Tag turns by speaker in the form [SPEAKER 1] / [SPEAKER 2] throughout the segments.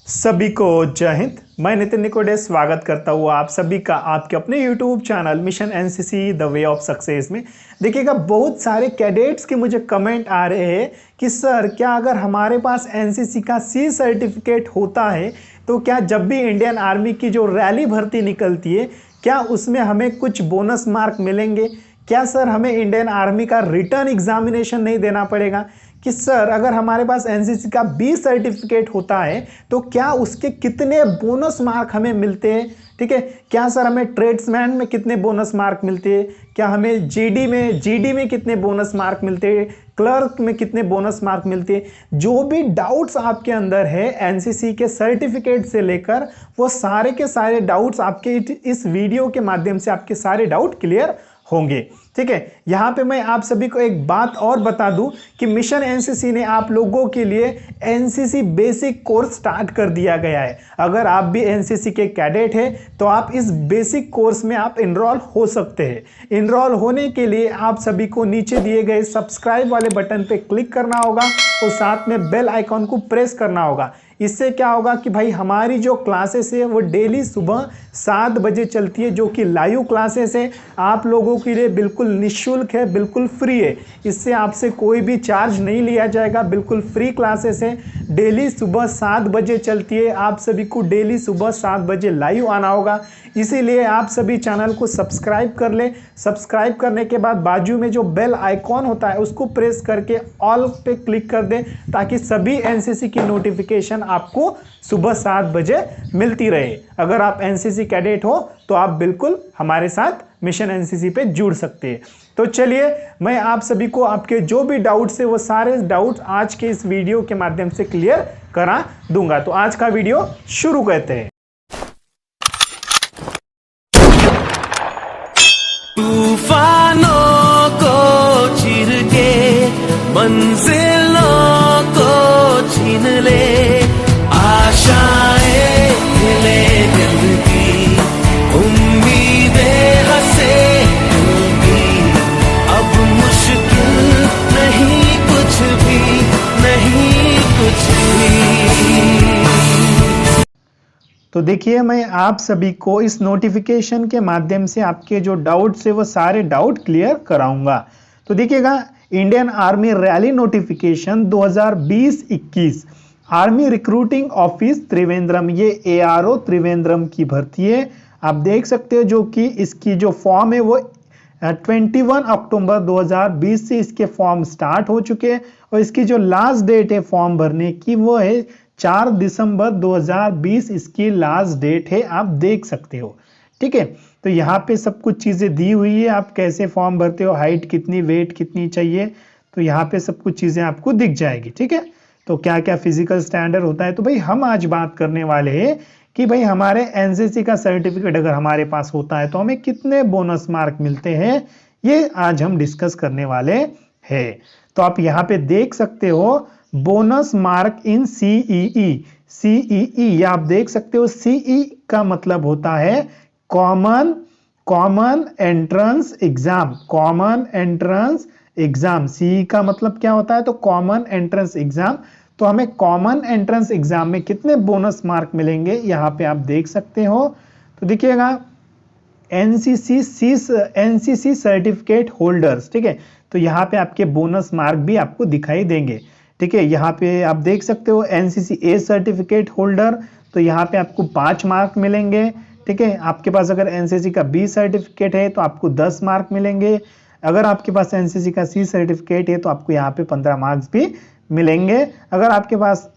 [SPEAKER 1] सभी को जय हिंद। मैं नितिन निकोडे स्वागत करता हूँ आप सभी का आपके अपने YouTube channel mission NCC the way of success में। देखिएगा, बहुत सारे कैडेट्स के मुझे कमेंट आ रहे हैं कि सर क्या अगर हमारे पास एनसीसी का सी सर्टिफिकेट होता है तो क्या जब भी इंडियन आर्मी की जो रैली भर्ती निकलती है क्या उसमें हमें कुछ बोनस मार्क मिलेंगे? क्या सर हमें इंडियन आर्मी का रिटर्न एग्जामिनेशन नहीं देना पड़ेगा? कि सर अगर हमारे पास एनसीसी का बी सर्टिफिकेट होता है तो क्या उसके कितने बोनस मार्क हमें मिलते हैं? ठीक है, क्या सर हमें ट्रेड्समैन में कितने बोनस मार्क मिलते हैं? क्या हमें जीडी में कितने बोनस मार्क मिलते हैं? क्लर्क में कितने बोनस मार्क मिलते हैं? जो भी डाउट्स आपके अंदर है एनसीसी के सर्टिफिकेट से लेकर वो सारे के सारे डाउट्स आपके इस वीडियो के माध्यम से आपके सारे डाउट क्लियर होंगे। ठीक है, यहां पे मैं आप सभी को एक बात और बता दूं कि मिशन एनसीसी ने आप लोगों के लिए एनसीसी बेसिक कोर्स स्टार्ट कर दिया गया है। अगर आप भी एनसीसी के कैडेट हैं तो आप इस बेसिक कोर्स में आप इनरोल हो सकते हैं। इनरोल होने के लिए आप सभी को नीचे दिए गए सब्सक्राइब वाले बटन पे क्लिक करना होगा और साथ में बेल आइकॉन को प्रेस करना होगा। इससे क्या होगा कि भाई हमारी जो क्लासेस है वो डेली सुबह 7 बजे चलती है, जो कि लाइव क्लासेस है। आप लोगों के लिए बिल्कुल निःशुल्क है, बिल्कुल फ्री है। इससे आपसे कोई भी चार्ज नहीं लिया जाएगा, बिल्कुल फ्री क्लासेस है। डेली सुबह 7 बजे चलती है। आप सभी को डेली सुबह 7 बजे लाइव आना होगा, इसीलिए आप सभी चैनल को सब्सक्राइब कर ले। सब्सक्राइब करने के बाद बाजू में जो बेल आइकॉन होता है उसको प्रेस करके ऑल पे क्लिक कर दें ताकि सभी एनसीसी की नोटिफिकेशन आपको सुबह 7 बजे मिलती रहे। अगर आप एनसीसी कैडेट हो तो आप बिल्कुल हमारे साथ मिशन एनसीसी पे जुड़ सकते हैं। तो चलिए मैं आप सभी को आपके जो भी डाउट्स है वो सारे डाउट्स आज के इस वीडियो के माध्यम से क्लियर करा दूंगा। तो आज का वीडियो शुरू करते हैं।
[SPEAKER 2] तूफानों को चीर के मंजिलों को छीन ले, आशाएं खिले दिल की, उम्मीदें हंसे दिल की। अब मुश्किल नहीं कुछ भी, नहीं कुछ भी।
[SPEAKER 1] तो देखिए, मैं आप सभी को इस नोटिफिकेशन के माध्यम से आपके जो डाउट्स है वो सारे डाउट क्लियर कराऊंगा। तो देखिएगा, Indian army rally notification 2020-21 army recruiting office Trivandrum, ये एआरओ त्रिवेंद्रम की भर्ती है। आप देख सकते हो जो कि इसकी जो फॉर्म है वो 21 अक्टूबर 2020 से इसके फॉर्म स्टार्ट हो चुके हैं और इसकी जो लास्ट डेट है फॉर्म भरने की वो है 4 दिसंबर 2020 इसकी लास्ट डेट है, आप देख सकते हो। ठीक है, तो यहाँ पे सब कुछ चीज़ें दी हुई है, आप कैसे फॉर्म भरते हो, हाइट कितनी, वेट कितनी चाहिए, तो यहाँ पे सब कुछ चीज़ें आपको दिख जाएगी। ठीक है, तो क्या क्या फिजिकल स्टैंडर्ड होता है। तो भाई हम आज बात करने वाले हैं कि भाई हमारे एनसीसी का सर्टिफिकेट अगर हमारे पास होता है तो हमें कितने बोनस मार्क मिलते हैं, ये आज हम डिस्कस करने वाले हैं। तो आप यहाँ पे देख सकते हो bonus mark in CEE, CEE आप देख सकते हो। सीई का मतलब होता है common entrance exam, common entrance exam. CEE का मतलब क्या होता है? तो कॉमन एंट्रेंस एग्जाम। तो हमें कॉमन एंट्रेंस एग्जाम में कितने बोनस मार्क मिलेंगे यहाँ पे आप देख सकते हो। तो देखिएगा, एनसीसी सर्टिफिकेट होल्डर्स, ठीक है, तो यहाँ पे आपके बोनस मार्क भी आपको दिखाई देंगे। ठीक है, यहाँ पे आप देख सकते हो एनसीसी ए सर्टिफिकेट होल्डर, तो यहाँ पे आपको 5 मार्क मिलेंगे। ठीक है, आपके पास अगर एनसीसी का बी सर्टिफिकेट है तो आपको 10 मार्क मिलेंगे। अगर आपके पास एनसीसी का सी सर्टिफिकेट है तो आपको यहाँ पे 15 मार्क्स भी मिलेंगे। अगर आपके पास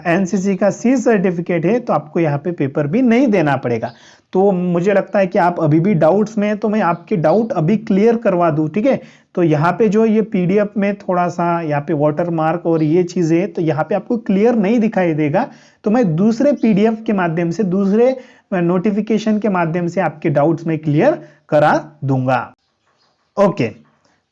[SPEAKER 1] एनसीसी का सी सर्टिफिकेट है तो आपको यहाँ पे पेपर भी नहीं देना पड़ेगा। तो मुझे लगता है कि आप अभी भी डाउट्स में हैं, तो मैं आपके डाउट अभी क्लियर करवा दूं। ठीक है, तो यहाँ पे जो ये पीडीएफ में थोड़ा सा यहाँ पे वाटर मार्क और ये चीजें तो यहाँ पे आपको क्लियर नहीं दिखाई देगा, तो मैं दूसरे पीडीएफ के माध्यम से, दूसरे नोटिफिकेशन के माध्यम से आपके डाउट्स में क्लियर करा दूंगा। ओके,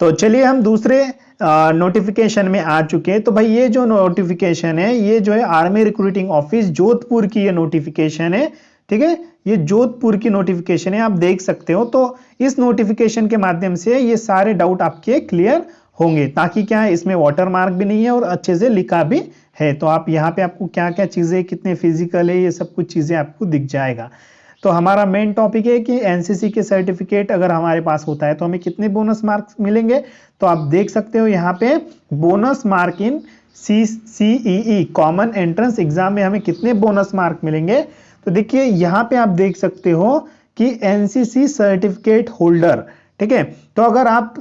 [SPEAKER 1] तो चलिए हम दूसरे नोटिफिकेशन में आ चुके हैं। तो भाई ये जो नोटिफिकेशन है ये जो है आर्मी रिक्रूटिंग ऑफिस जोधपुर की ये नोटिफिकेशन है। ठीक है, ये जोधपुर की नोटिफिकेशन है, आप देख सकते हो। तो इस नोटिफिकेशन के माध्यम से ये सारे डाउट आपके क्लियर होंगे, ताकि क्या है इसमें वाटर मार्क भी नहीं है और अच्छे से लिखा भी है। तो आप यहाँ पे आपको क्या क्या चीजें कितने फिजिकल है ये सब कुछ चीजें आपको दिख जाएगा। तो हमारा मेन टॉपिक है कि एनसीसी के सर्टिफिकेट अगर हमारे पास होता है तो हमें कितने बोनस मार्क्स मिलेंगे। तो आप देख सकते हो यहाँ पे बोनस मार्क इन CCEE कॉमन एंट्रेंस एग्जाम में हमें कितने बोनस मार्क मिलेंगे। तो देखिए यहाँ पे आप देख सकते हो कि एनसीसी सर्टिफिकेट होल्डर, ठीक है। तो अगर आप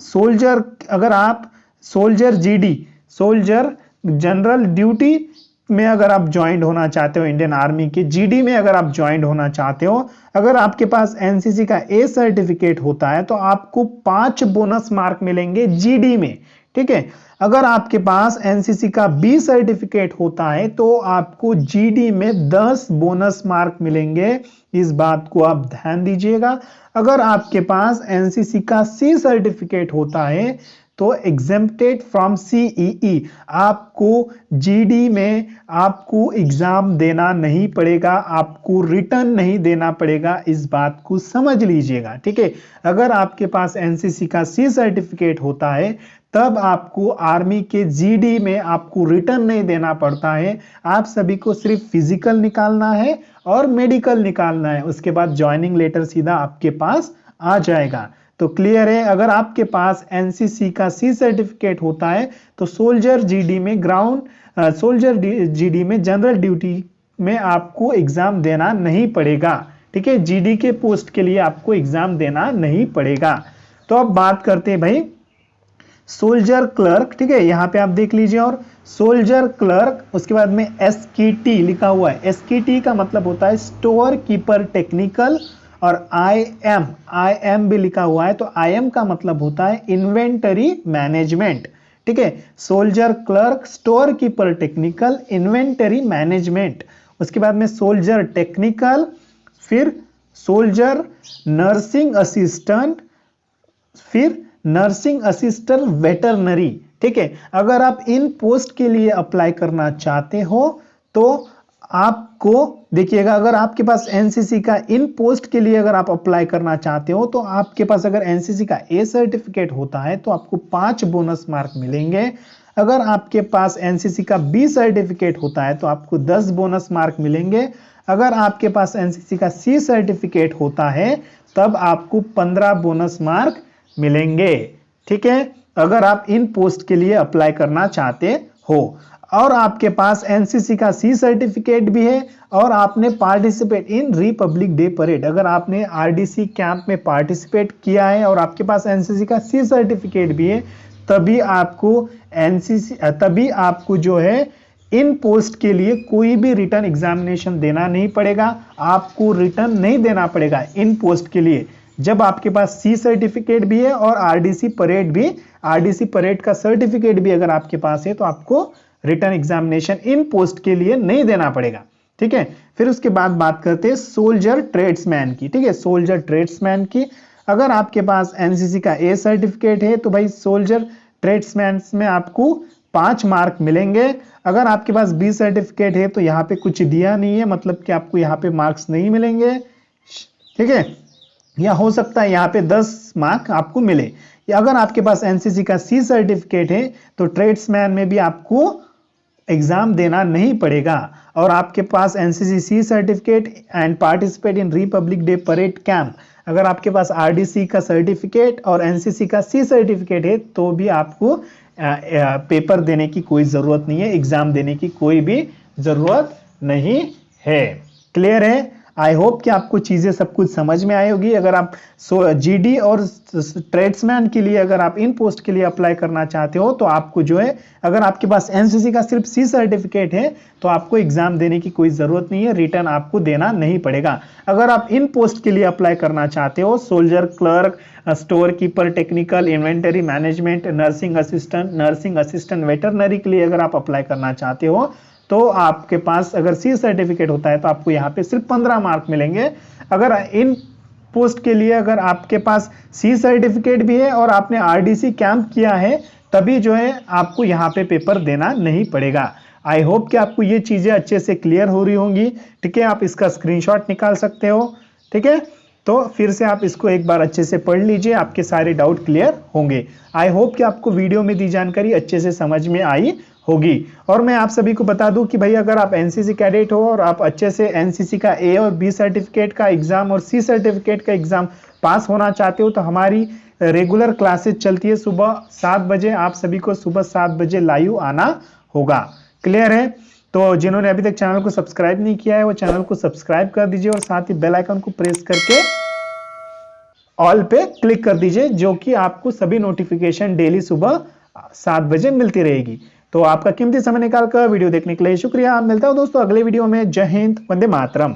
[SPEAKER 1] soldier GD soldier general duty में अगर आप ज्वाइन होना चाहते हो, इंडियन आर्मी के जीडी में अगर आप ज्वाइन होना चाहते हो, अगर आपके पास एनसीसी का ए सर्टिफिकेट होता है तो आपको 5 बोनस मार्क मिलेंगे जीडी में, ठीक है। अगर आपके पास एनसीसी का बी सर्टिफिकेट होता है तो आपको जीडी में 10 बोनस मार्क मिलेंगे। इस बात को आप ध्यान दीजिएगा। अगर आपके पास एनसीसी का सी सर्टिफिकेट होता है तो एग्जेम्प्टेड फ्रॉम सीईई, आपको जीडी में आपको एग्जाम देना नहीं पड़ेगा, आपको रिटर्न नहीं देना पड़ेगा। इस बात को समझ लीजिएगा, ठीक है। अगर आपके पास एनसीसी का सी सर्टिफिकेट होता है तब आपको आर्मी के जीडी में आपको रिटर्न नहीं देना पड़ता है। आप सभी को सिर्फ फिजिकल निकालना है और मेडिकल निकालना है, उसके बाद ज्वाइनिंग लेटर सीधा आपके पास आ जाएगा। तो क्लियर है। अगर आपके पास एनसीसी का सी सर्टिफिकेट होता है तो सोल्जर जीडी में जनरल ड्यूटी में आपको एग्जाम देना नहीं पड़ेगा, ठीक है। जीडी के पोस्ट के लिए आपको एग्जाम देना नहीं पड़ेगा। तो अब बात करते हैं भाई सोल्जर क्लर्क, ठीक है। यहां पे आप देख लीजिए, और सोल्जर क्लर्क, उसके बाद में एसकीटी लिखा हुआ है। एसकीटी का मतलब होता है स्टोर कीपर टेक्निकल, और आई एम भी लिखा हुआ है। तो आई एम का मतलब होता है इन्वेंटरी मैनेजमेंट, ठीक है। Soldier clerk, store keeper technical, inventory management. उसके बाद में सोल्जर टेक्निकल, फिर सोल्जर नर्सिंग असिस्टेंट, फिर नर्सिंग असिस्टेंट वेटरनरी, ठीक है। अगर आप इन पोस्ट के लिए अप्लाई करना चाहते हो तो आपको देखिएगा, अगर आपके पास एनसीसी का इन पोस्ट के लिए अगर आप अप्लाई करना चाहते हो तो आपके पास अगर एनसीसी का ए सर्टिफिकेट होता है तो आपको 5 बोनस मार्क मिलेंगे। अगर आपके पास एनसीसी का बी सर्टिफिकेट होता है तो आपको 10 बोनस मार्क मिलेंगे। अगर आपके पास एनसीसी का सी सर्टिफिकेट होता है तब आपको 15 बोनस मार्क मिलेंगे, ठीक है। अगर आप इन पोस्ट के लिए अप्लाई करना चाहते हो और आपके पास एनसीसी का सी सर्टिफिकेट भी है और आपने participate in republic day parade, अगर आपने आरडीसी कैंप में पार्टिसिपेट किया है और आपके पास एनसीसी का सी सर्टिफिकेट भी है, तभी आपको जो है इन पोस्ट के लिए कोई भी रिटर्न एग्जामिनेशन देना नहीं पड़ेगा। आपको रिटर्न नहीं देना पड़ेगा इन पोस्ट के लिए जब आपके पास सी सर्टिफिकेट भी है और आरडीसी परेड का सर्टिफिकेट भी अगर आपके पास है तो आपको रिटर्न एग्जामिनेशन इन पोस्ट के लिए नहीं देना पड़ेगा, ठीक है। फिर उसके बाद बात करते हैं सोल्जर ट्रेड्समैन की, ठीक है। सोल्जर ट्रेड्समैन की, अगर आपके पास एनसीसी का ए सर्टिफिकेट है तो भाई सोल्जर ट्रेड्समैन में आपको 5 मार्क मिलेंगे। अगर आपके पास बी सर्टिफिकेट है तो यहाँ पे कुछ दिया नहीं है, मतलब कि आपको यहाँ पे मार्क्स नहीं मिलेंगे, ठीक है। या हो सकता है यहाँ पे 10 मार्क आपको मिले। या अगर आपके पास एनसीसी का सी सर्टिफिकेट है तो ट्रेड्समैन में भी आपको एग्जाम देना नहीं पड़ेगा। और आपके पास NCC C certificate and participate in republic day parade camp, अगर आपके पास आरडीसी का सर्टिफिकेट और एनसीसी का सी सर्टिफिकेट है तो भी आपको पेपर देने की कोई जरूरत नहीं है, एग्जाम देने की कोई भी जरूरत नहीं है। क्लियर है। आई होप कि आपको चीजें सब कुछ समझ में आई होगी। अगर आप जीडी और ट्रेड्समैन के लिए अगर आप इन पोस्ट के लिए अप्लाई करना चाहते हो तो आपको जो है, अगर आपके पास एनसीसी का सिर्फ सी सर्टिफिकेट है तो आपको एग्जाम देने की कोई जरूरत नहीं है, रिटर्न आपको देना नहीं पड़ेगा। अगर आप इन पोस्ट के लिए अप्लाई करना चाहते हो, soldier clerk, store keeper technical, inventory management, nursing assistant veterinary के लिए अगर आप अप्लाई करना चाहते हो तो आपके पास अगर सी सर्टिफिकेट होता है तो आपको यहाँ पे सिर्फ 15 मार्क मिलेंगे। अगर इन पोस्ट के लिए अगर आपके पास सी सर्टिफिकेट भी है और आपने आरडीसी कैंप किया है तभी जो है आपको यहाँ पे पेपर देना नहीं पड़ेगा। आई होप कि आपको ये चीजें अच्छे से क्लियर हो रही होंगी, ठीक है। आप इसका स्क्रीनशॉट निकाल सकते हो, ठीक है। तो फिर से आप इसको एक बार अच्छे से पढ़ लीजिए, आपके सारे डाउट क्लियर होंगे। आई होप कि आपको वीडियो में दी जानकारी अच्छे से समझ में आई होगी। और मैं आप सभी को बता दूं कि भाई अगर आप एनसीसी कैडेट हो और आप अच्छे से एनसीसी का ए और बी सर्टिफिकेट का एग्जाम और सी सर्टिफिकेट का एग्जाम पास होना चाहते हो तो हमारी रेगुलर क्लासेस चलती है सुबह 7 बजे। आप सभी को सुबह 7 बजे लाइव आना होगा। क्लियर है? तो जिन्होंने अभी तक चैनल को सब्सक्राइब नहीं किया है वो चैनल को सब्सक्राइब कर दीजिए और साथ ही बेल आइकन को प्रेस करके ऑल पे क्लिक कर दीजिए, जो कि आपको सभी नोटिफिकेशन डेली सुबह 7 बजे मिलती रहेगी। तो आपका कीमती समय निकाल कर वीडियो देखने के लिए शुक्रिया। मिलता हूं दोस्तों अगले वीडियो में। जय हिंद, वंदे मातरम।